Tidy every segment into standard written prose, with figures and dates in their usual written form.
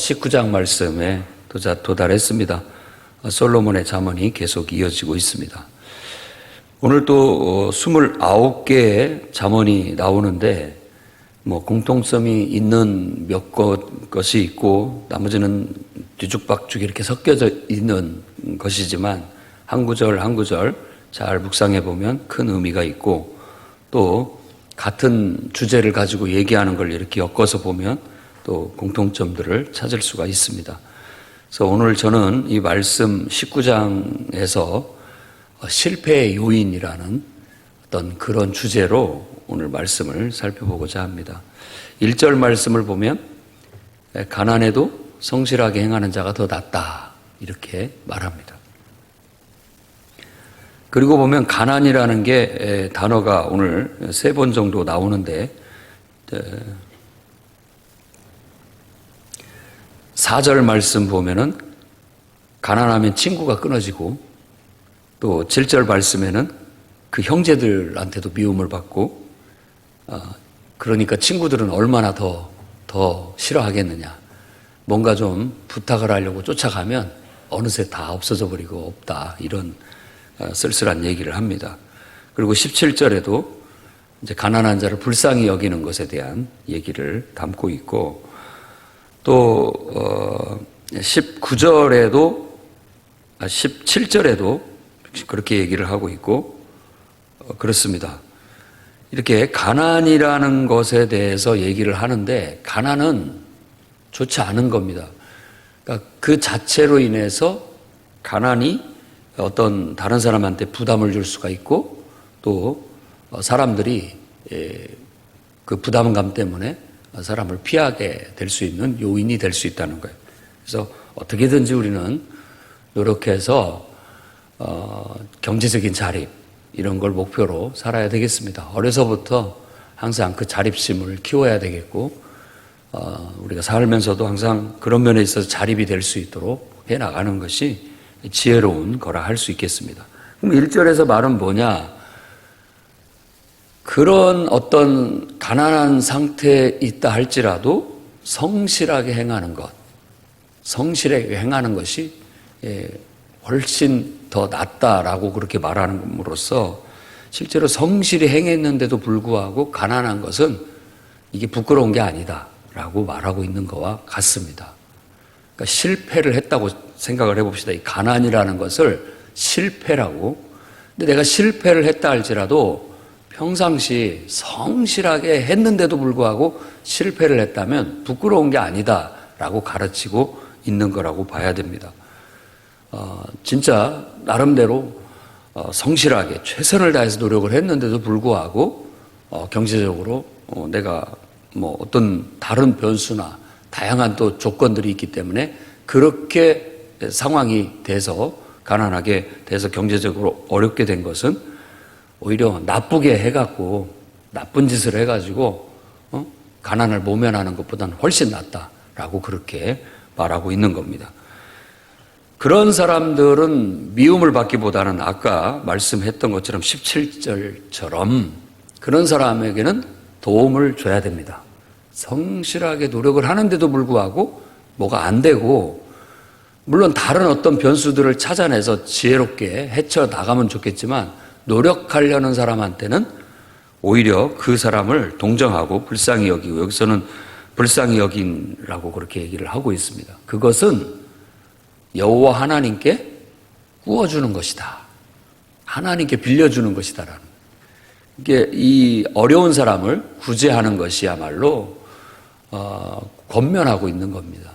19장 말씀에 도달했습니다. 솔로몬의 잠언이 계속 이어지고 있습니다. 오늘 또 29개의 잠언이 나오는데 공통점이 있는 몇 것이 있고 나머지는 뒤죽박죽 이렇게 섞여져 있는 것이지만 한 구절 한 구절 잘 묵상해 보면 큰 의미가 있고 또 같은 주제를 가지고 얘기하는 걸 이렇게 엮어서 보면 또 공통점들을 찾을 수가 있습니다. 그래서 오늘 저는 이 말씀 19장에서 실패의 요인이라는 어떤 그런 주제로 오늘 말씀을 살펴보고자 합니다. 1절 말씀을 보면 가난해도 성실하게 행하는 자가 더 낫다 이렇게 말합니다. 그리고 보면 가난이라는 게 단어가 오늘 3번 정도 나오는데 4절 말씀 보면은 가난하면 친구가 끊어지고 또 7절 말씀에는 그 형제들한테도 미움을 받고 그러니까 친구들은 얼마나 더 싫어하겠느냐. 뭔가 좀 부탁을 하려고 쫓아가면 어느새 다 없어져 버리고 없다. 이런 쓸쓸한 얘기를 합니다. 그리고 17절에도 이제 가난한 자를 불쌍히 여기는 것에 대한 얘기를 담고 있고 또 19절에도 17절에도 그렇게 얘기를 하고 있고 그렇습니다. 이렇게 가난이라는 것에 대해서 얘기를 하는데 가난은 좋지 않은 겁니다. 그러니까 그 자체로 인해서 가난이 어떤 다른 사람한테 부담을 줄 수가 있고 또 사람들이 그 부담감 때문에 사람을 피하게 될 수 있는 요인이 될 수 있다는 거예요. 그래서 어떻게든지 우리는 노력해서 경제적인 자립 이런 걸 목표로 살아야 되겠습니다. 어려서부터 항상 그 자립심을 키워야 되겠고 우리가 살면서도 항상 그런 면에 있어서 자립이 될 수 있도록 해나가는 것이 지혜로운 거라 할 수 있겠습니다. 그럼 1절에서 말은 뭐냐? 그런 어떤 가난한 상태에 있다 할지라도 성실하게 행하는 것, 성실하게 행하는 것이 훨씬 더 낫다라고 그렇게 말함으로써 실제로 성실히 행했는데도 불구하고 가난한 것은 이게 부끄러운 게 아니다라고 말하고 있는 것과 같습니다. 그러니까 실패를 했다고 생각을 해봅시다. 이 가난이라는 것을 실패라고. 근데 내가 실패를 했다 할지라도 평상시 성실하게 했는데도 불구하고 실패를 했다면 부끄러운 게 아니다라고 가르치고 있는 거라고 봐야 됩니다. 진짜 나름대로 성실하게 최선을 다해서 노력을 했는데도 불구하고 경제적으로 내가 어떤 다른 변수나 다양한 또 조건들이 있기 때문에 그렇게 상황이 돼서 가난하게 돼서 경제적으로 어렵게 된 것은 오히려 나쁘게 해갖고 나쁜 짓을 해가지고 가난을 모면하는 것보다는 훨씬 낫다라고 그렇게 말하고 있는 겁니다. 그런 사람들은 미움을 받기보다는 아까 말씀했던 것처럼 17절처럼 그런 사람에게는 도움을 줘야 됩니다. 성실하게 노력을 하는데도 불구하고 뭐가 안 되고 물론 다른 어떤 변수들을 찾아내서 지혜롭게 헤쳐나가면 좋겠지만 노력하려는 사람한테는 오히려 그 사람을 동정하고 불쌍히 여기고 여기서는 불쌍히 여긴라고 그렇게 얘기를 하고 있습니다. 그것은 여호와 하나님께 구워주는 것이다. 하나님께 빌려주는 것이다라는. 이게 이 어려운 사람을 구제하는 것이야말로 권면하고 있는 겁니다.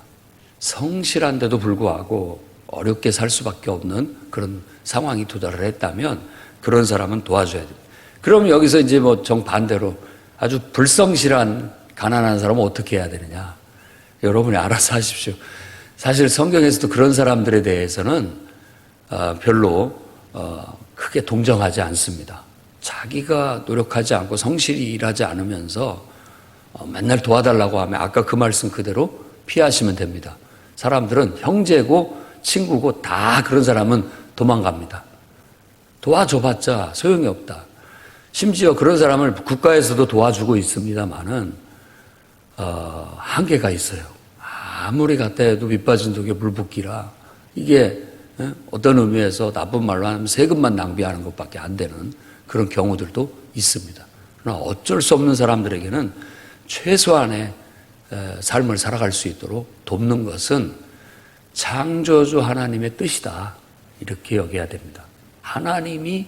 성실한데도 불구하고 어렵게 살 수밖에 없는 그런 상황이 도달을 했다면 그런 사람은 도와줘야 됩니다. 그럼 여기서 이제 정반대로 아주 불성실한 가난한 사람은 어떻게 해야 되느냐? 여러분이 알아서 하십시오. 사실 성경에서도 그런 사람들에 대해서는 별로 크게 동정하지 않습니다. 자기가 노력하지 않고 성실히 일하지 않으면서 맨날 도와달라고 하면 아까 그 말씀 그대로 피하시면 됩니다. 사람들은 형제고 친구고 다 그런 사람은 도망갑니다. 도와줘봤자 소용이 없다. 심지어 그런 사람을 국가에서도 도와주고 있습니다만은 한계가 있어요. 아무리 갖다 해도 밑 빠진 독에 물 붓기라 이게 어떤 의미에서 나쁜 말로 하면 세금만 낭비하는 것밖에 안 되는 그런 경우들도 있습니다. 그러나 어쩔 수 없는 사람들에게는 최소한의 삶을 살아갈 수 있도록 돕는 것은 창조주 하나님의 뜻이다. 이렇게 여겨야 됩니다. 하나님이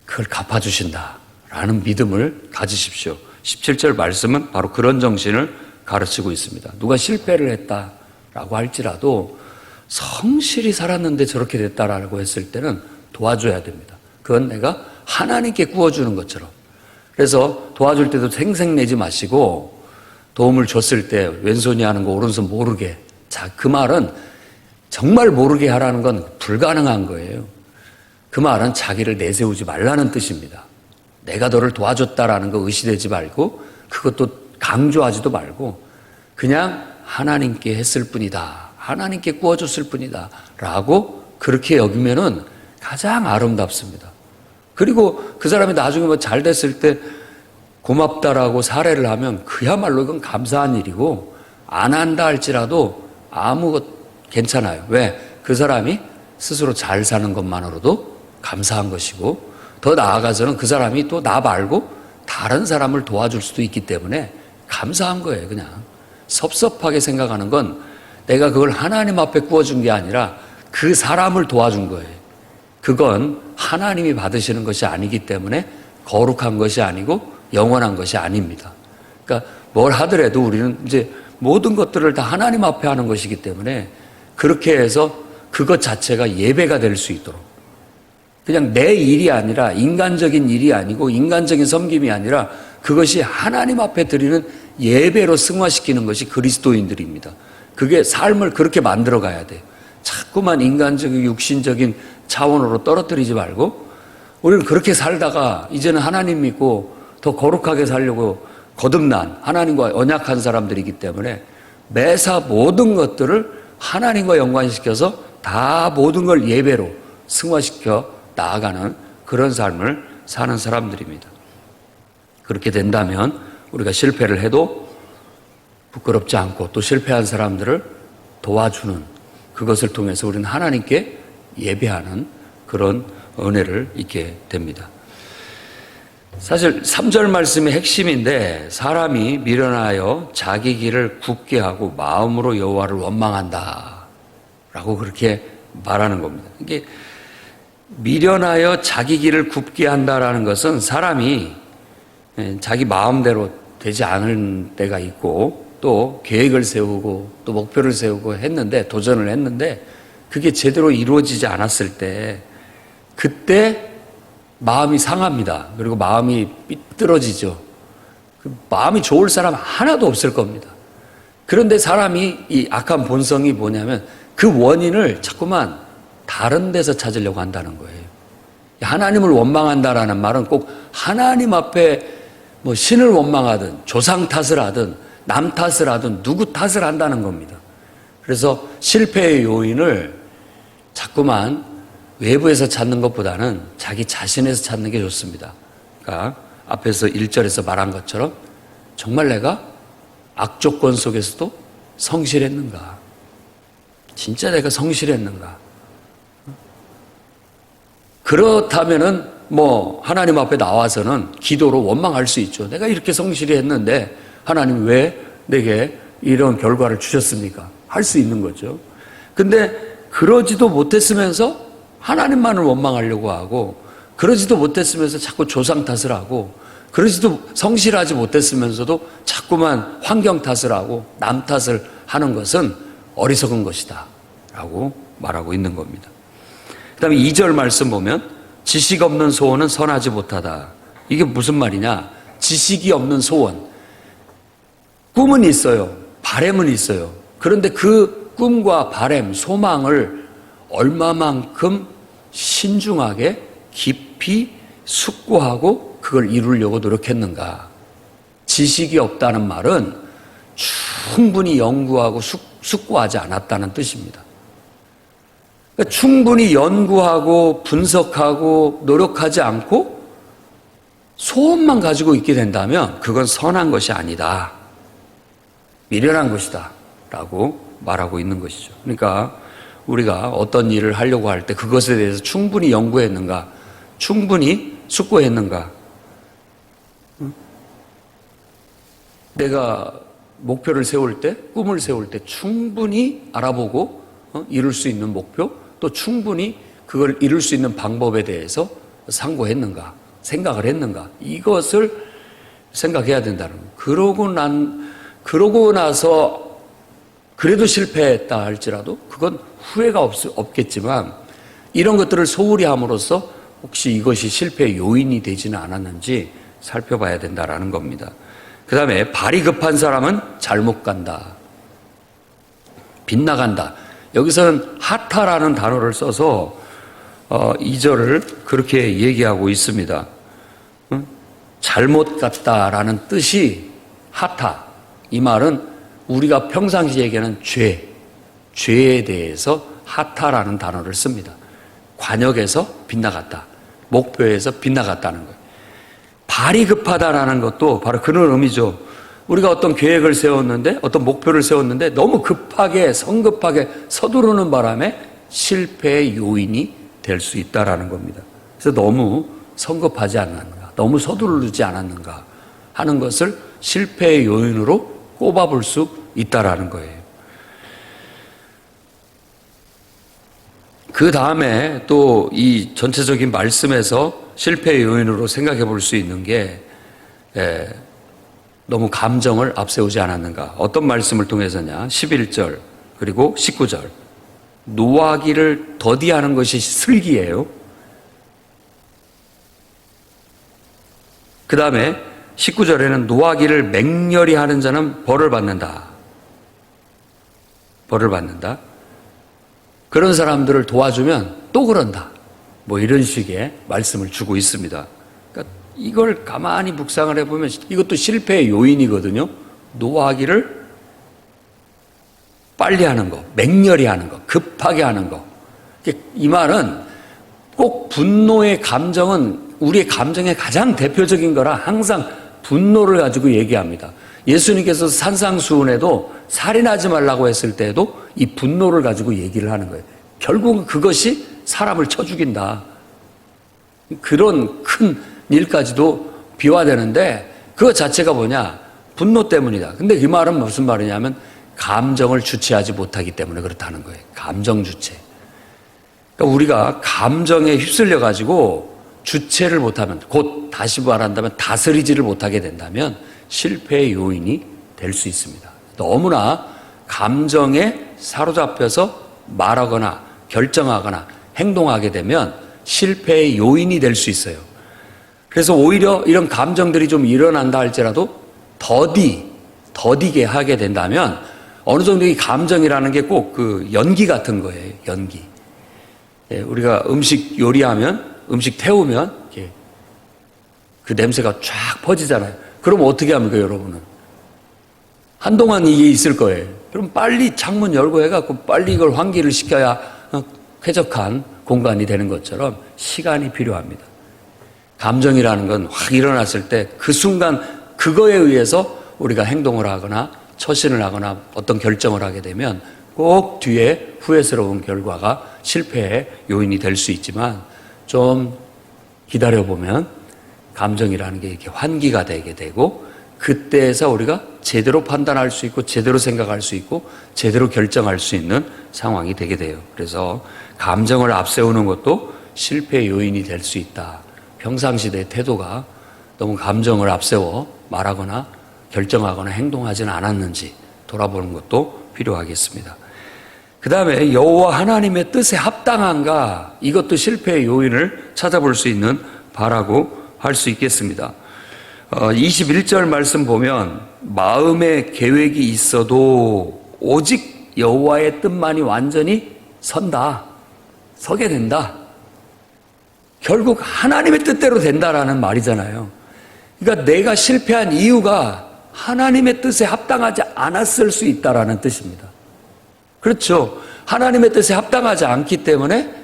그걸 갚아주신다라는 믿음을 가지십시오. 17절 말씀은 바로 그런 정신을 가르치고 있습니다. 누가 실패를 했다라고 할지라도 성실히 살았는데 저렇게 됐다라고 했을 때는 도와줘야 됩니다. 그건 내가 하나님께 구워주는 것처럼. 그래서 도와줄 때도 생색내지 마시고 도움을 줬을 때 왼손이 하는 거 오른손 모르게. 자, 그 말은 정말 모르게 하라는 건 불가능한 거예요. 그 말은 자기를 내세우지 말라는 뜻입니다. 내가 너를 도와줬다라는 거 의시되지 말고 그것도 강조하지도 말고 그냥 하나님께 했을 뿐이다. 하나님께 구워줬을 뿐이다. 라고 그렇게 여기면은 가장 아름답습니다. 그리고 그 사람이 나중에 뭐 잘 됐을 때 고맙다라고 사례를 하면 그야말로 이건 감사한 일이고 안 한다 할지라도 괜찮아요. 왜? 그 사람이 스스로 잘 사는 것만으로도 감사한 것이고 더 나아가서는 그 사람이 또 나 말고 다른 사람을 도와줄 수도 있기 때문에 감사한 거예요. 그냥 섭섭하게 생각하는 건 내가 그걸 하나님 앞에 구워준 게 아니라 그 사람을 도와준 거예요. 그건 하나님이 받으시는 것이 아니기 때문에 거룩한 것이 아니고 영원한 것이 아닙니다. 그러니까 뭘 하더라도 우리는 이제 모든 것들을 다 하나님 앞에 하는 것이기 때문에 그렇게 해서 그것 자체가 예배가 될 수 있도록 그냥 내 일이 아니라 인간적인 일이 아니고 인간적인 섬김이 아니라 그것이 하나님 앞에 드리는 예배로 승화시키는 것이 그리스도인들입니다. 그게 삶을 그렇게 만들어 가야 돼요. 자꾸만 인간적인 육신적인 차원으로 떨어뜨리지 말고 우리는 그렇게 살다가 이제는 하나님 믿고 더 거룩하게 살려고 거듭난 하나님과 언약한 사람들이기 때문에 매사 모든 것들을 하나님과 연관시켜서 다 모든 걸 예배로 승화시켜 나아가는 그런 삶을 사는 사람들입니다. 그렇게 된다면 우리가 실패를 해도 부끄럽지 않고 또 실패한 사람들을 도와주는 그것을 통해서 우리는 하나님께 예배하는 그런 은혜를 잊게 됩니다. 사실 3절 말씀의 핵심인데 사람이 미련하여 자기 길을 굽게 하고 마음으로 여호와를 원망한다 라고 그렇게 말하는 겁니다. 이게 미련하여 자기 길을 굽게 한다라는 것은 사람이 자기 마음대로 되지 않을 때가 있고 또 계획을 세우고 또 목표를 세우고 했는데 도전을 했는데 그게 제대로 이루어지지 않았을 때 그때 마음이 상합니다. 그리고 마음이 삐뚤어지죠. 마음이 좋을 사람 하나도 없을 겁니다. 그런데 사람이 이 악한 본성이 뭐냐면 그 원인을 자꾸만 다른 데서 찾으려고 한다는 거예요. 하나님을 원망한다라는 말은 꼭 하나님 앞에 뭐 신을 원망하든 조상 탓을 하든 남 탓을 하든 누구 탓을 한다는 겁니다. 그래서 실패의 요인을 자꾸만 외부에서 찾는 것보다는 자기 자신에서 찾는 게 좋습니다. 그러니까 앞에서 1절에서 말한 것처럼 정말 내가 악조건 속에서도 성실했는가? 진짜 내가 성실했는가? 그렇다면은 뭐 하나님 앞에 나와서는 기도로 원망할 수 있죠. 내가 이렇게 성실히 했는데 하나님 왜 내게 이런 결과를 주셨습니까? 할 수 있는 거죠. 근데 그러지도 못했으면서 하나님만을 원망하려고 하고 그러지도 못했으면서 자꾸 조상 탓을 하고 그러지도 성실하지 못했으면서도 자꾸만 환경 탓을 하고 남 탓을 하는 것은 어리석은 것이다 라고 말하고 있는 겁니다. 그 다음에 2절 말씀 보면 지식 없는 소원은 선하지 못하다. 이게 무슨 말이냐? 지식이 없는 소원. 꿈은 있어요. 바람은 있어요. 그런데 그 꿈과 바람, 소망을 얼마만큼 신중하게 깊이 숙고하고 그걸 이루려고 노력했는가. 지식이 없다는 말은 충분히 연구하고 숙고하지 않았다는 뜻입니다. 그러니까 충분히 연구하고 분석하고 노력하지 않고 소원만 가지고 있게 된다면 그건 선한 것이 아니다. 미련한 것이다. 라고 말하고 있는 것이죠. 그러니까 우리가 어떤 일을 하려고 할 때 그것에 대해서 충분히 연구했는가, 충분히 숙고했는가, 내가 목표를 세울 때, 꿈을 세울 때 충분히 알아보고 이룰 수 있는 목표, 또 충분히 그걸 이룰 수 있는 방법에 대해서 상고했는가, 생각을 했는가, 이것을 생각해야 된다는 거예요. 그러고 나서 그래도 실패했다 할지라도 그건 후회가 없겠지만 이런 것들을 소홀히 함으로써 혹시 이것이 실패의 요인이 되지는 않았는지 살펴봐야 된다라는 겁니다. 그 다음에 발이 급한 사람은 잘못 간다. 빗나간다. 여기서는 하타라는 단어를 써서 2절을 그렇게 얘기하고 있습니다. 잘못 갔다라는 뜻이 하타. 이 말은 우리가 평상시 얘기하는 죄에 대해서 하타라는 단어를 씁니다. 관역에서 빗나갔다. 목표에서 빗나갔다는 거예요. 발이 급하다라는 것도 바로 그런 의미죠. 우리가 어떤 계획을 세웠는데, 어떤 목표를 세웠는데 너무 급하게, 성급하게 서두르는 바람에 실패의 요인이 될 수 있다라는 겁니다. 그래서 너무 성급하지 않았는가, 너무 서두르지 않았는가 하는 것을 실패의 요인으로 꼽아볼 수 있다라는 거예요. 그 다음에 또 이 전체적인 말씀에서 실패의 요인으로 생각해 볼 수 있는 게 너무 감정을 앞세우지 않았는가. 어떤 말씀을 통해서냐. 11절 그리고 19절. 노하기를 더디하는 것이 슬기예요. 그 다음에 19절에는 노하기를 맹렬히 하는 자는 벌을 받는다. 벌을 받는다. 그런 사람들을 도와주면 또 그런다. 뭐 이런 식의 말씀을 주고 있습니다. 그러니까 이걸 가만히 묵상을 해보면 이것도 실패의 요인이거든요. 노하기를 빨리 하는 거, 맹렬히 하는 거, 급하게 하는 거. 이 말은 꼭 분노의 감정은 우리의 감정의 가장 대표적인 거라 항상 분노를 가지고 얘기합니다. 예수님께서 산상수훈에도 살인하지 말라고 했을 때에도 이 분노를 가지고 얘기를 하는 거예요. 결국은 그것이 사람을 쳐 죽인다. 그런 큰 일까지도 비화되는데 그것 자체가 뭐냐? 분노 때문이다. 근데 이 말은 무슨 말이냐면 감정을 주체하지 못하기 때문에 그렇다는 거예요. 감정 주체. 그러니까 우리가 감정에 휩쓸려 가지고 주체를 못하면, 곧 다시 말한다면 다스리지를 못하게 된다면 실패의 요인이 될 수 있습니다. 너무나 감정에 사로잡혀서 말하거나 결정하거나 행동하게 되면 실패의 요인이 될 수 있어요. 그래서 오히려 이런 감정들이 좀 일어난다 할지라도 더디게 하게 된다면 어느 정도 이 감정이라는 게 꼭 그 연기 같은 거예요. 연기. 우리가 음식 요리하면, 음식 태우면 이렇게 그 냄새가 쫙 퍼지잖아요. 그럼 어떻게 합니까, 여러분은? 한동안 이게 있을 거예요. 그럼 빨리 창문 열고 해갖고 빨리 이걸 환기를 시켜야 쾌적한 공간이 되는 것처럼 시간이 필요합니다. 감정이라는 건 확 일어났을 때 그 순간 그거에 의해서 우리가 행동을 하거나 처신을 하거나 어떤 결정을 하게 되면 꼭 뒤에 후회스러운 결과가 실패의 요인이 될 수 있지만 좀 기다려보면 감정이라는 게 이렇게 환기가 되게 되고 그때에서 우리가 제대로 판단할 수 있고 제대로 생각할 수 있고 제대로 결정할 수 있는 상황이 되게 돼요. 그래서 감정을 앞세우는 것도 실패의 요인이 될 수 있다. 평상시 내 태도가 너무 감정을 앞세워 말하거나 결정하거나 행동하지는 않았는지 돌아보는 것도 필요하겠습니다. 그 다음에 여호와 하나님의 뜻에 합당한가, 이것도 실패의 요인을 찾아볼 수 있는 바라고 할 수 있겠습니다. 21절 말씀 보면 마음에 계획이 있어도 오직 여호와의 뜻만이 완전히 서게 된다. 결국 하나님의 뜻대로 된다라는 말이잖아요. 그러니까 내가 실패한 이유가 하나님의 뜻에 합당하지 않았을 수 있다라는 뜻입니다. 그렇죠. 하나님의 뜻에 합당하지 않기 때문에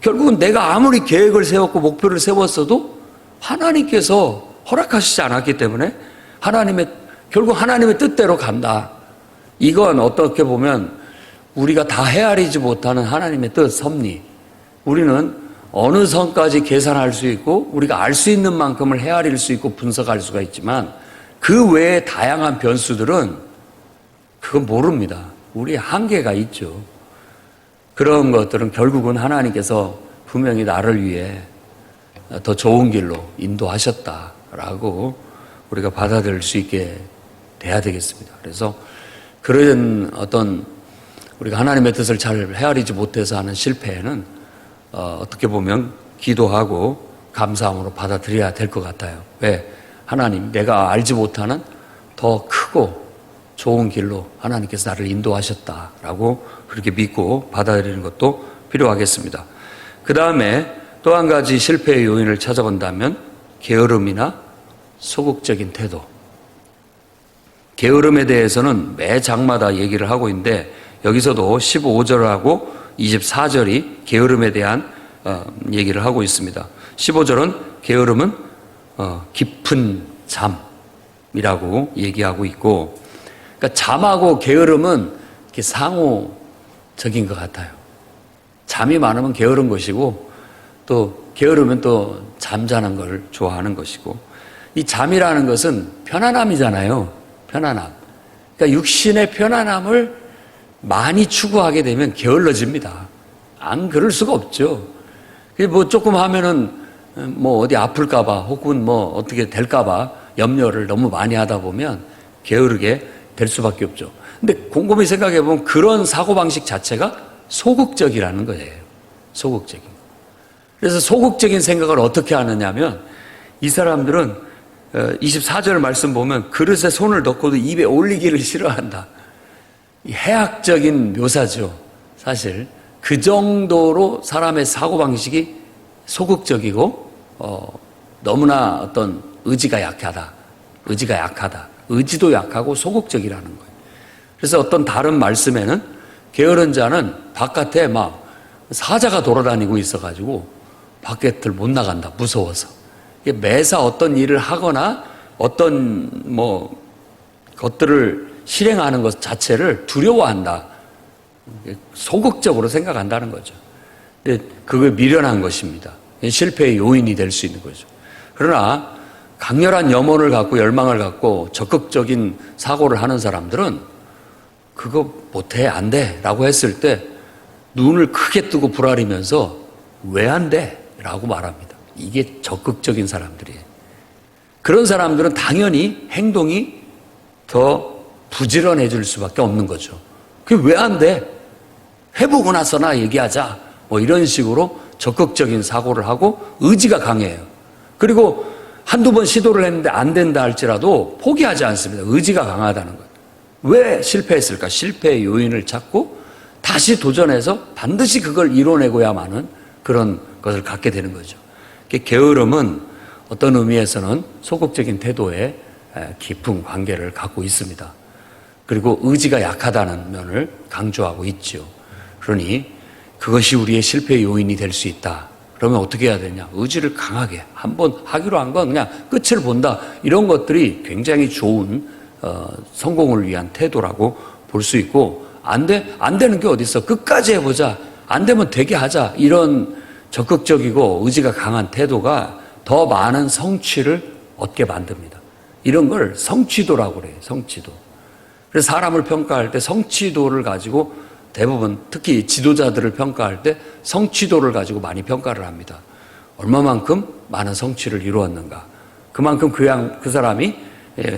결국은 내가 아무리 계획을 세웠고 목표를 세웠어도 하나님께서 허락하시지 않았기 때문에 결국 하나님의 뜻대로 간다. 이건 어떻게 보면 우리가 다 헤아리지 못하는 하나님의 뜻, 섭리. 우리는 어느 선까지 계산할 수 있고 우리가 알 수 있는 만큼을 헤아릴 수 있고 분석할 수가 있지만 그 외의 다양한 변수들은 그건 모릅니다. 우리의 한계가 있죠. 그런 것들은 결국은 하나님께서 분명히 나를 위해 더 좋은 길로 인도하셨다라고 우리가 받아들일 수 있게 돼야 되겠습니다. 그래서 그런 어떤 우리가 하나님의 뜻을 잘 헤아리지 못해서 하는 실패에는 어떻게 보면 기도하고 감사함으로 받아들여야 될 것 같아요. 왜? 하나님, 내가 알지 못하는 더 크고 좋은 길로 하나님께서 나를 인도하셨다라고 그렇게 믿고 받아들이는 것도 필요하겠습니다. 그 다음에 또 한 가지 실패의 요인을 찾아본다면 게으름이나 소극적인 태도. 게으름에 대해서는 매 장마다 얘기를 하고 있는데 여기서도 15절하고 24절이 게으름에 대한 얘기를 하고 있습니다. 15절은 게으름은 깊은 잠이라고 얘기하고 있고, 그러니까 잠하고 게으름은 이렇게 상호적인 것 같아요. 잠이 많으면 게으른 것이고 또 게으르면 또 잠자는 걸 좋아하는 것이고, 이 잠이라는 것은 편안함이잖아요. 편안함. 그러니까 육신의 편안함을 많이 추구하게 되면 게을러집니다. 안 그럴 수가 없죠. 뭐 조금 하면은 뭐 어디 아플까봐 혹은 뭐 어떻게 될까봐 염려를 너무 많이 하다 보면 게으르게 될 수밖에 없죠. 근데 곰곰이 생각해 보면 그런 사고방식 자체가 소극적이라는 거예요. 소극적인. 그래서 소극적인 생각을 어떻게 하느냐면 이 사람들은 24절 말씀 보면 그릇에 손을 넣고도 입에 올리기를 싫어한다. 해학적인 묘사죠. 사실 그 정도로 사람의 사고방식이 소극적이고 너무나 어떤 의지가 약하다. 의지도 약하고 소극적이라는 거예요. 그래서 어떤 다른 말씀에는 게으른 자는 바깥에 막 사자가 돌아다니고 있어가지고 밖에들 못 나간다. 무서워서. 매사 어떤 일을 하거나 어떤 뭐 것들을 실행하는 것 자체를 두려워한다. 소극적으로 생각한다는 거죠. 근데 그걸 미련한 것입니다. 실패의 요인이 될 수 있는 거죠. 그러나 강렬한 염원을 갖고 열망을 갖고 적극적인 사고를 하는 사람들은 그거 못해, 안 돼 라고 했을 때 눈을 크게 뜨고 부라리면서 왜 안 돼? 라고 말합니다. 이게 적극적인 사람들이에요. 그런 사람들은 당연히 행동이 더 부지런해질 수밖에 없는 거죠. 그게 왜 안 돼? 해보고 나서나 얘기하자. 뭐 이런 식으로 적극적인 사고를 하고 의지가 강해요. 그리고 한두 번 시도를 했는데 안 된다 할지라도 포기하지 않습니다. 의지가 강하다는 거예요. 왜 실패했을까? 실패의 요인을 찾고 다시 도전해서 반드시 그걸 이뤄내고야만은 그런 것을 갖게 되는 거죠. 게으름은 어떤 의미에서는 소극적인 태도에 깊은 관계를 갖고 있습니다. 그리고 의지가 약하다는 면을 강조하고 있죠. 그러니 그것이 우리의 실패의 요인이 될 수 있다. 그러면 어떻게 해야 되냐? 의지를 강하게 한번 하기로 한 건 그냥 끝을 본다. 이런 것들이 굉장히 좋은 성공을 위한 태도라고 볼 수 있고, 안 되는 게 어디 있어? 끝까지 해보자. 안 되면 되게 하자. 이런 적극적이고 의지가 강한 태도가 더 많은 성취를 얻게 만듭니다. 이런 걸 성취도라고 그래요. 성취도. 그래서 사람을 평가할 때 성취도를 가지고 대부분 특히 지도자들을 평가할 때 성취도를 가지고 많이 평가를 합니다. 얼마만큼 많은 성취를 이루었는가. 그만큼 그 사람이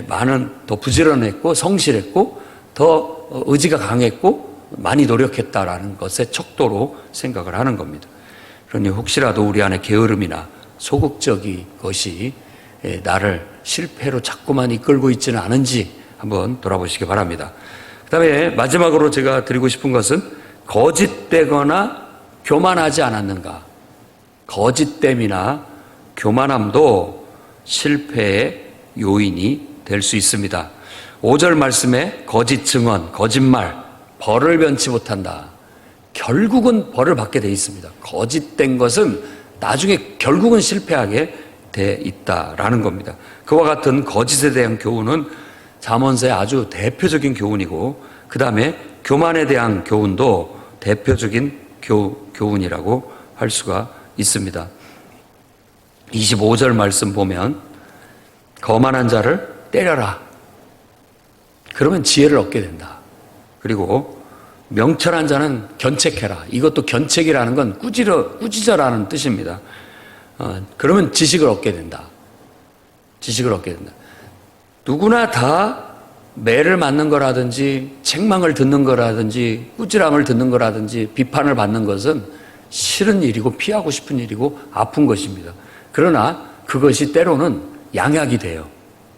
많은 더 부지런했고 성실했고 더 의지가 강했고 많이 노력했다라는 것의 척도로 생각을 하는 겁니다. 그러니 혹시라도 우리 안에 게으름이나 소극적인 것이 나를 실패로 자꾸만 이끌고 있지는 않은지 한번 돌아보시기 바랍니다. 그 다음에 마지막으로 제가 드리고 싶은 것은 거짓되거나 교만하지 않았는가. 거짓됨이나 교만함도 실패의 요인이 될 수 있습니다. 5절 말씀에 거짓 증언, 거짓말, 벌을 면치 못한다. 결국은 벌을 받게 돼 있습니다. 거짓된 것은 나중에 결국은 실패하게 돼 있다라는 겁니다. 그와 같은 거짓에 대한 교훈은 잠언서의 아주 대표적인 교훈이고 그 다음에 교만에 대한 교훈도 대표적인 교훈이라고 할 수가 있습니다. 25절 말씀 보면 거만한 자를 때려라. 그러면 지혜를 얻게 된다. 그리고 명철한 자는 견책해라. 이것도 견책이라는 건 꾸짖어라는 뜻입니다. 그러면 지식을 얻게 된다. 지식을 얻게 된다. 누구나 다 매를 맞는 거라든지 책망을 듣는 거라든지 꾸지람을 듣는 거라든지 비판을 받는 것은 싫은 일이고 피하고 싶은 일이고 아픈 것입니다. 그러나 그것이 때로는 양약이 돼요.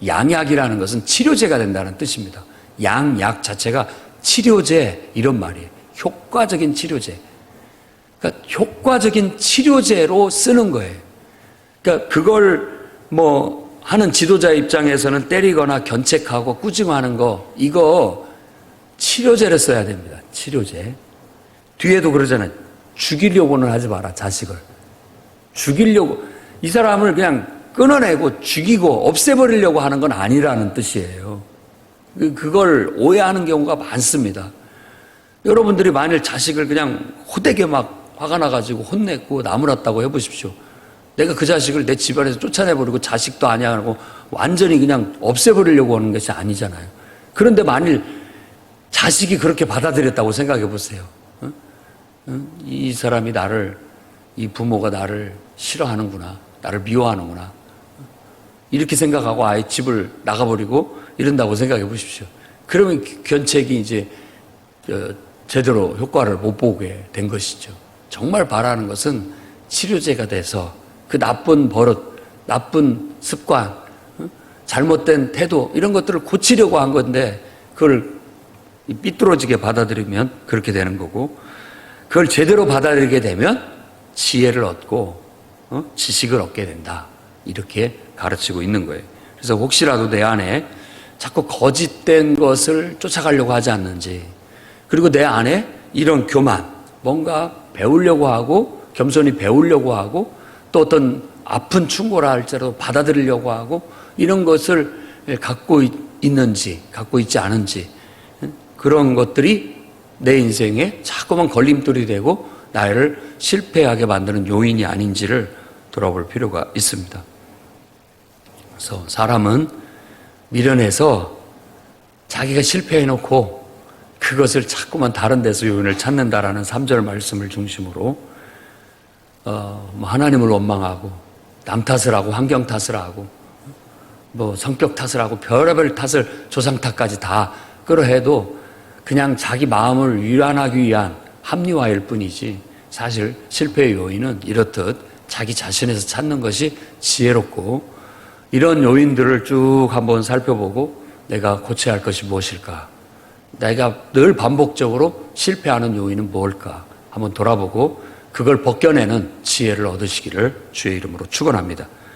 양약이라는 것은 치료제가 된다는 뜻입니다. 양약 자체가 치료제 이런 말이에요. 효과적인 치료제. 그러니까 효과적인 치료제로 쓰는 거예요. 그러니까 그걸 하는 지도자 입장에서는 때리거나 견책하고 꾸짖어하는 거 이거 치료제를 써야 됩니다. 치료제. 뒤에도 그러잖아요. 죽이려고는 하지 마라. 자식을. 죽이려고 이 사람을 그냥 끊어내고 죽이고 없애버리려고 하는 건 아니라는 뜻이에요. 그걸 오해하는 경우가 많습니다. 여러분들이 만일 자식을 그냥 호되게 막 화가 나가지고 혼냈고 나무랐다고 해보십시오. 내가 그 자식을 내 집안에서 쫓아내버리고 자식도 아니야 하고 완전히 그냥 없애버리려고 하는 것이 아니잖아요. 그런데 만일 자식이 그렇게 받아들였다고 생각해 보세요. 이 사람이 이 부모가 나를 싫어하는구나. 나를 미워하는구나. 이렇게 생각하고 아예 집을 나가버리고 이런다고 생각해 보십시오. 그러면 견책이 이제 제대로 효과를 못 보게 된 것이죠. 정말 바라는 것은 치료제가 돼서 그 나쁜 버릇, 나쁜 습관, 잘못된 태도 이런 것들을 고치려고 한 건데 그걸 삐뚤어지게 받아들이면 그렇게 되는 거고 그걸 제대로 받아들이게 되면 지혜를 얻고 지식을 얻게 된다. 이렇게 가르치고 있는 거예요. 그래서 혹시라도 내 안에 자꾸 거짓된 것을 쫓아가려고 하지 않는지 그리고 내 안에 이런 교만, 뭔가 배우려고 하고 겸손히 배우려고 하고 또 어떤 아픈 충고라 할지라도 받아들이려고 하고 이런 것을 갖고 있는지 갖고 있지 않은지 그런 것들이 내 인생에 자꾸만 걸림돌이 되고 나를 실패하게 만드는 요인이 아닌지를 돌아볼 필요가 있습니다. 그래서 사람은 미련해서 자기가 실패해놓고 그것을 자꾸만 다른 데서 요인을 찾는다라는 3절 말씀을 중심으로 하나님을 원망하고 남 탓을 하고 환경 탓을 하고 성격 탓을 하고 별의별 탓을 조상 탓까지 다 끌어해도 그냥 자기 마음을 위안하기 위한 합리화일 뿐이지 사실 실패의 요인은 이렇듯 자기 자신에서 찾는 것이 지혜롭고 이런 요인들을 쭉 한번 살펴보고 내가 고쳐야 할 것이 무엇일까? 내가 늘 반복적으로 실패하는 요인은 무엇일까? 한번 돌아보고 그걸 벗겨내는 지혜를 얻으시기를 주의 이름으로 축원합니다.